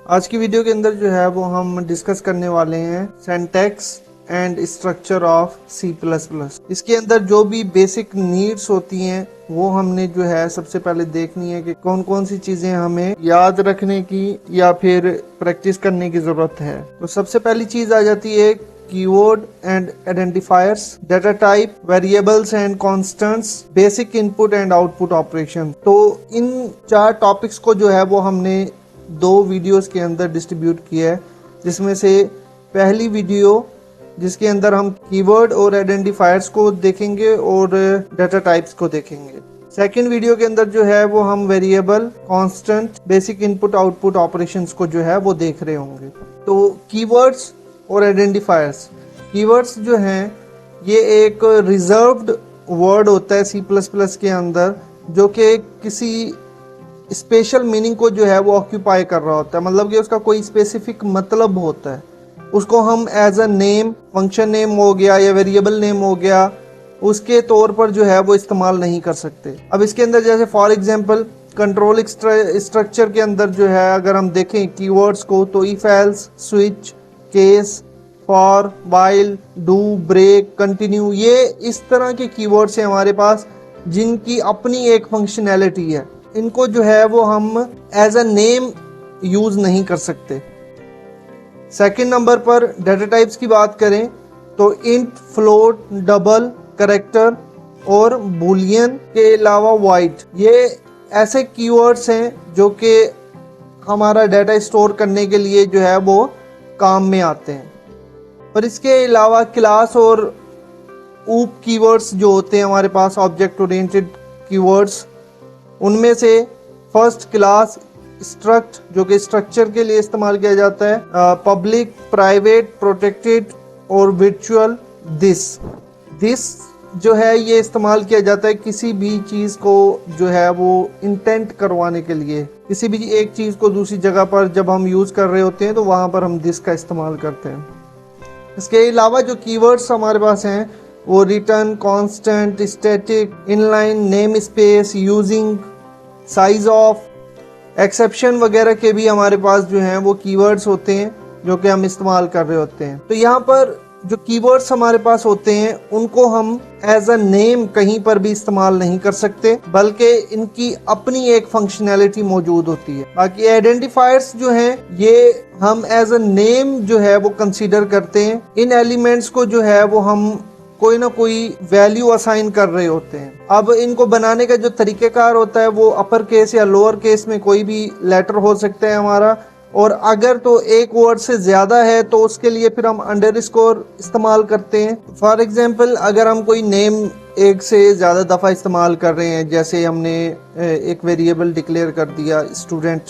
आज की वीडियो के अंदर जो है वो हम डिस्कस करने वाले हैं syntax and structure of C++। इसके अंदर जो भी बेसिक नीड्स होती हैं वो हमने जो है सबसे पहले देखनी है कि कौन कौन सी चीजें हमें याद रखने की या फिर प्रैक्टिस करने की जरूरत है। तो सबसे पहली चीज आ जाती है keyword and identifiers, data type, variables and constants, basic input and output operation. तो इन 4 टॉपिक्स को जो है वो हमने 2 वीडियोस के अंदर डिस्ट्रीब्यूट किया है, जिसमें से पहली वीडियो जिसके अंदर हम कीवर्ड और आइडेंटिफायर्स को देखेंगे और डाटा टाइप्स को देखेंगे। सेकंड वीडियो के अंदर जो है वो हम variable, constant, basic input output operations को जो है वो देख रहे होंगे। तो कीवर्ड्स और आइडेंटिफायर्स, कीवर्ड्स जो हैं ये एक रिजर्व्ड वर्ड होता है C++ के अंदर, जो कि किसी स्पेशल मीनिंग को जो है वो ऑक्यूपाई कर रहा होता है, मतलब कि उसका कोई स्पेसिफिक मतलब होता है। उसको हम as a name, function name हो गया या वेरिएबल नेम हो गया, उसके तौर पर जो है वो इस्तेमाल नहीं कर सकते। अब इसके अंदर जैसे फॉर एग्जांपल कंट्रोल स्ट्रक्चर के अंदर जो है अगर हम देखें कीवर्ड्स को, तो if else, switch, case, for, while, do, break, continue, ये इस तरह के कीवर्ड्स हैं हमारे पास जिनकी अपनी एक फंक्शनैलिटी है। इनको जो है वो हम एज अ नेम यूज नहीं कर सकते। सेकंड नंबर पर डाटा टाइप्स की बात करें तो इंट, फ्लोट, डबल, कैरेक्टर और बूलियन के अलावा वॉइड, ये ऐसे कीवर्ड्स हैं जो कि हमारा डाटा स्टोर करने के लिए जो है वो काम में आते हैं। और इसके अलावा क्लास और ऊप कीवर्ड्स जो होते हैं हमारे पास, ऑब्जेक्ट ओरिएंटेड कीवर्ड्स, उनमें से फर्स्ट क्लास, स्ट्रक्ट जो कि स्ट्रक्चर के लिए इस्तेमाल किया जाता है, पब्लिक, प्राइवेट, प्रोटेक्टेड और वर्चुअल। दिस जो है ये इस्तेमाल किया जाता है किसी भी चीज़ को जो है वो इंटेंट करवाने के लिए। किसी भी एक चीज़ को दूसरी जगह पर जब हम यूज़ कर रहे होते हैं तो वहाँ पर हम दिस का इस्तेमाल करते हैं। इसके अलावा जो कीवर्ड्स हमारे पास हैं वो return, constant, static, inline, name space, using, size of, exception वगैरह के भी हमारे पास जो हैं वो कीवर्ड्स होते हैं जो कि हम इस्तेमाल कर रहे होते हैं। तो यहाँ पर जो कीवर्ड्स हमारे पास होते हैं उनको हम एज अ नेम कहीं पर भी इस्तेमाल नहीं कर सकते, बल्कि इनकी अपनी एक फंक्शनैलिटी मौजूद होती है। बाकी आइडेंटिफायर्स जो हैं ये हम एज अ नेम जो है वो कंसीडर करते हैं। इन एलिमेंट्स को जो है वो हम कोई ना कोई वैल्यू असाइन कर रहे होते हैं। अब इनको बनाने का जो तरीकेकार होता है वो अपर केस या लोअर केस में कोई भी लेटर हो सकता है हमारा, और अगर तो एक वर्ड से ज़्यादा है तो उसके लिए फिर हम अंडरस्कोर इस्तेमाल करते हैं। फॉर एग्जांपल अगर हम कोई नेम एक से ज़्यादा दफ़ा इस्तेमाल कर रहे हैं, जैसे हमने एक वेरिएबल डिक्लेयर कर दिया स्टूडेंट,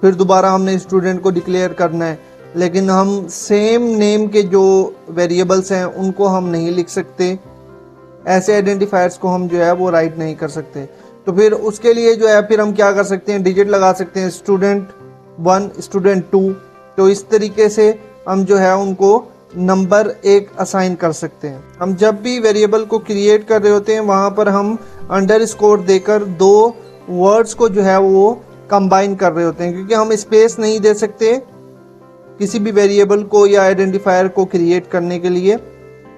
फिर दोबारा हमने स्टूडेंट को डिक्लेयर करना है, लेकिन हम सेम नेम के जो वेरिएबल्स हैं उनको हम नहीं लिख सकते, ऐसे आइडेंटिफायर्स को हम जो है वो राइट नहीं कर सकते। तो फिर उसके लिए जो है फिर हम क्या कर सकते हैं, डिजिट लगा सकते हैं, स्टूडेंट 1, स्टूडेंट 2। तो इस तरीके से हम जो है उनको नंबर 1 असाइन कर सकते हैं। हम जब भी वेरिएबल को क्रिएट कर रहे होते हैं वहाँ पर हम अंडरस्कोर देकर 2 वर्ड्स को जो है वो कंबाइन कर रहे होते हैं, क्योंकि हम स्पेस नहीं दे सकते किसी भी वेरिएबल को या आइडेंटिफायर को क्रिएट करने के लिए।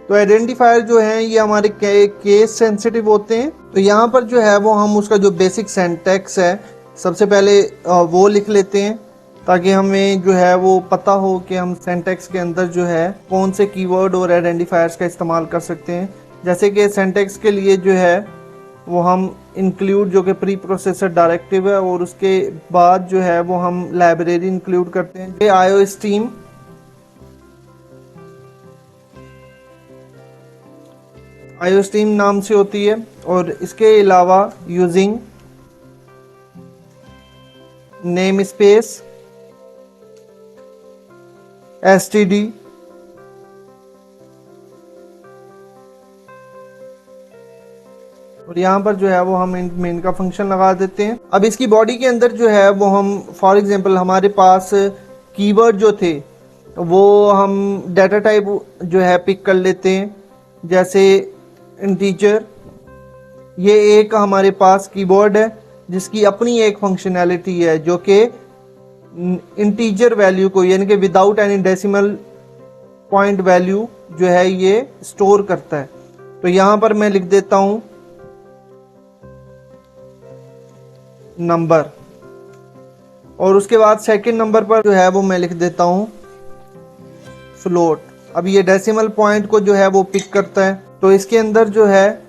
तो आइडेंटिफायर जो हैं ये हमारे केस सेंसिटिव होते हैं। तो यहाँ पर जो है वो हम उसका जो बेसिक सिंटैक्स है सबसे पहले वो लिख लेते हैं, ताकि हमें जो है वो पता हो कि हम सिंटैक्स के अंदर जो है कौन से कीवर्ड और आइडेंटिफायर्स का इस्तेमाल कर सकते हैं। जैसे कि सिंटैक्स के लिए जो है वो हम इंक्लूड जो कि प्री प्रोसेसर डायरेक्टिव है, और उसके बाद जो है वो हम लाइब्रेरी इंक्लूड करते हैं। ये आईओस्ट्रीम नाम से होती है। और इसके अलावा यूजिंग, नेम स्पेस, एसटीडी, और यहाँ पर जो है वो हम मेन का फंक्शन लगा देते हैं। अब इसकी बॉडी के अंदर जो है वो हम फॉर एग्जांपल हमारे पास कीवर्ड जो थे वो हम डाटा टाइप जो है पिक कर लेते हैं, जैसे इंटीजर। ये एक हमारे पास कीवर्ड है जिसकी अपनी एक फंक्शनैलिटी है जो कि इंटीजर वैल्यू को, यानी कि without any decimal point value जो है ये स्टोर करता है। तो यहां पर मैं लिख देता हूं नंबर, और उसके बाद सेकंड नंबर पर जो है वो मैं लिख देता हूं फ्लोट। अब ये डेसिमल पॉइंट को जो है वो पिक करता है। तो इसके अंदर जो है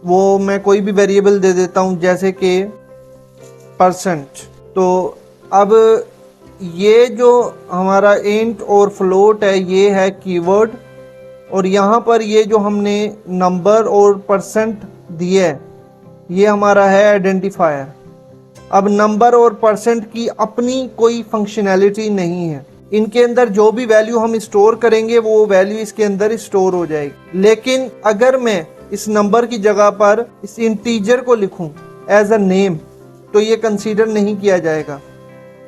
वो मैं कोई भी वेरिएबल दे देता हूं, जैसे कि परसेंट। तो अब ये जो हमारा इंट और फ्लोट है ये है कीवर्ड, और यहाँ पर ये जो हमने नंबर और परसेंट दिया है ये हमारा है आइडेंटिफायर। अब नंबर और परसेंट की अपनी कोई फंक्शनैलिटी नहीं है, इनके अंदर जो भी वैल्यू हम स्टोर करेंगे वो वैल्यू इसके अंदर स्टोर हो जाएगी। लेकिन अगर मैं इस नंबर की जगह पर इस इंटीजर को लिखूं एज अ नेम तो ये कंसीडर नहीं किया जाएगा,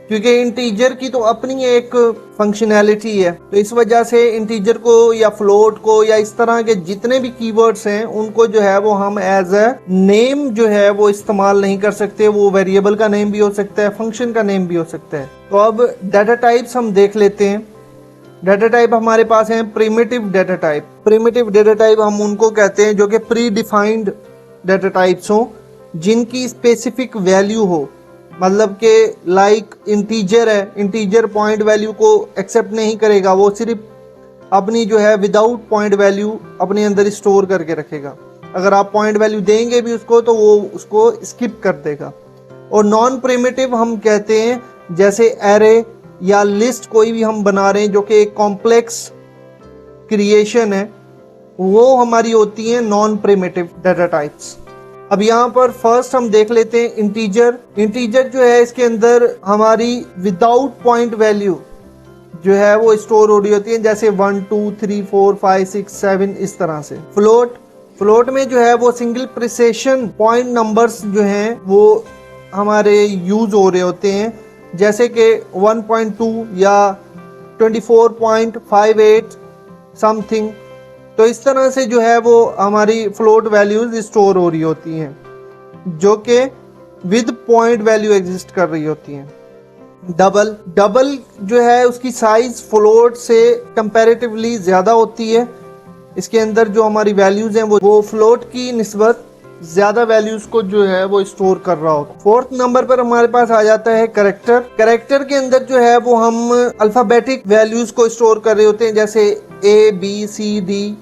क्योंकि इंटीजर की तो अपनी एक फंक्शनैलिटी है। तो इस वजह से इंटीजर को या फ्लोट को या इस तरह के जितने भी कीवर्ड्स हैं उनको जो है वो हम एज अ नेम जो है वो इस्तेमाल नहीं कर सकते। वो वेरिएबल का नेम भी हो सकता है, फंक्शन का नेम भी हो सकता है। तो अब डाटा टाइप्स हम देख लेते हैं। डाटा टाइप हमारे पास है primitive data type. Primitive data type हम उनको कहते हैं जो कि प्री डिफाइंड डाटा टाइप्स हो, जिनकी स्पेसिफिक वैल्यू हो, मतलब के लाइक इंटीजर है, इंटीजर पॉइंट वैल्यू को एक्सेप्ट नहीं करेगा, वो सिर्फ अपनी जो है विदाउट पॉइंट वैल्यू अपने अंदर स्टोर करके रखेगा। अगर आप पॉइंट वैल्यू देंगे भी उसको तो वो उसको स्किप कर देगा। और नॉन प्रिमिटिव हम कहते हैं जैसे एरे या लिस्ट कोई भी हम बना रहे हैं जो कि एक कॉम्प्लेक्स क्रिएशन है, वो हमारी होती है नॉन प्रिमिटिव डाटा टाइप्स। अब यहाँ पर फर्स्ट हम देख लेते हैं इंटीजर। इंटीजर जो है इसके अंदर हमारी विदाउट पॉइंट वैल्यू जो है वो स्टोर हो रही होती है, जैसे 1 2 3 4 5 6 7 इस तरह से। फ्लोट में जो है वो सिंगल प्रिसिशन पॉइंट नंबर्स जो हैं वो हमारे यूज हो रहे होते हैं, जैसे कि 1.2 या 24.58 समथिंग। तो इस तरह से जो है वो हमारी फ्लोट वैल्यूज स्टोर हो रही होती हैं जो कि विद पॉइंट वैल्यू एग्जिस्ट कर रही होती हैं। डबल जो है उसकी साइज फ्लोट से कंपैरेटिवली ज़्यादा होती है। इसके अंदर जो हमारी वैल्यूज हैं वो फ्लोट की निस्बत ज़्यादा वैल्यूज को जो है वो स्टोर कर रहा होता है। फोर्थ नंबर पर हमारे पास आ जाता है करेक्टर। करेक्टर के अंदर जो है वो हम अल्फ़ाबेटिक वैल्यूज को स्टोर कर रहे होते हैं, जैसे ABCD।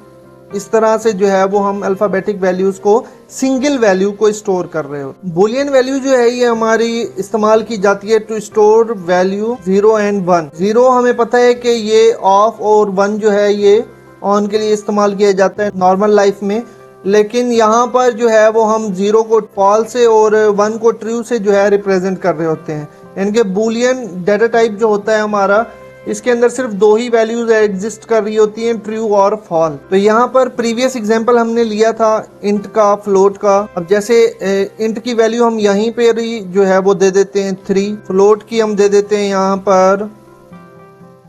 इस तरह से जो है वो हम अल्फ़ाबेटिक वैल्यूज को सिंगल वैल्यू को स्टोर कर रहे हो। बुलियन वैल्यू जो है ये हमारी इस्तेमाल की जाती है टू स्टोर वैल्यू 0 and 1। 0 हमें पता है कि ये ऑफ, और 1 जो है ये ऑन के लिए इस्तेमाल किया जाता है नॉर्मल लाइफ में। लेकिन यहाँ पर जो है वो हम 0 को फॉल्स से और 1 को ट्रू से जो है रिप्रेजेंट कर रहे होते हैं। यानी कि बुलियन डाटा टाइप जो होता है हमारा, इसके अंदर सिर्फ 2 ही वैल्यूज एग्जिस्ट कर रही होती हैं, ट्रू और फॉल। तो यहाँ पर प्रीवियस एग्जांपल हमने लिया था इंट का, फ्लोट का। अब जैसे इंट की वैल्यू हम यहीं पे जो है वो दे देते हैं 3, फ्लोट की हम दे देते हैं यहाँ पर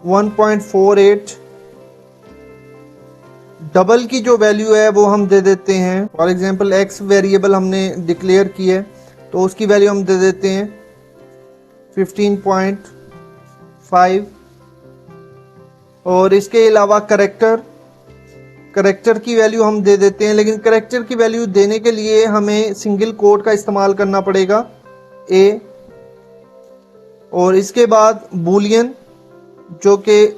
1.48, डबल की जो वैल्यू है वो हम दे देते हैं, फॉर एग्जांपल x वेरिएबल हमने डिक्लेयर की है तो उसकी वैल्यू हम दे देते हैं 15.5। और इसके अलावा करेक्टर की वैल्यू हम दे देते हैं, लेकिन करेक्टर की वैल्यू देने के लिए हमें सिंगल कोट का इस्तेमाल करना पड़ेगा A। और इसके बाद बुलियन जो कि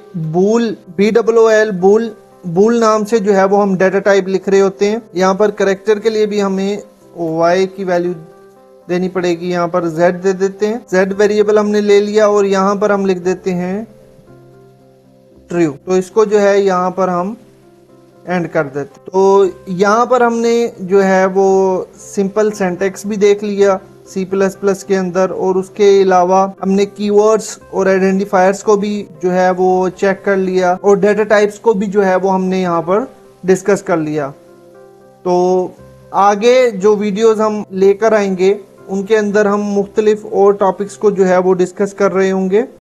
बूल नाम से जो है वो हम डाटा टाइप लिख रहे होते हैं। यहाँ पर करेक्टर के लिए भी हमें y की वैल्यू देनी पड़ेगी, यहाँ पर z दे देते हैं। z वेरिएबल हमने ले लिया और यहाँ पर हम लिख देते हैं ट्रू। तो इसको जो है यहाँ पर हम एंड कर देते। तो यहाँ पर हमने जो है वो सिंपल सिंटैक्स भी देख लिया C++ के अंदर, और उसके अलावा हमने कीवर्ड्स और आइडेंटिफायर्स को भी जो है वो चेक कर लिया, और डाटा टाइप्स को भी जो है वो हमने यहाँ पर डिस्कस कर लिया। तो आगे जो वीडियोस हम लेकर आएंगे उनके अंदर हम मुख्तलिफ और टॉपिक्स को जो है वो डिस्कस कर रहे होंगे।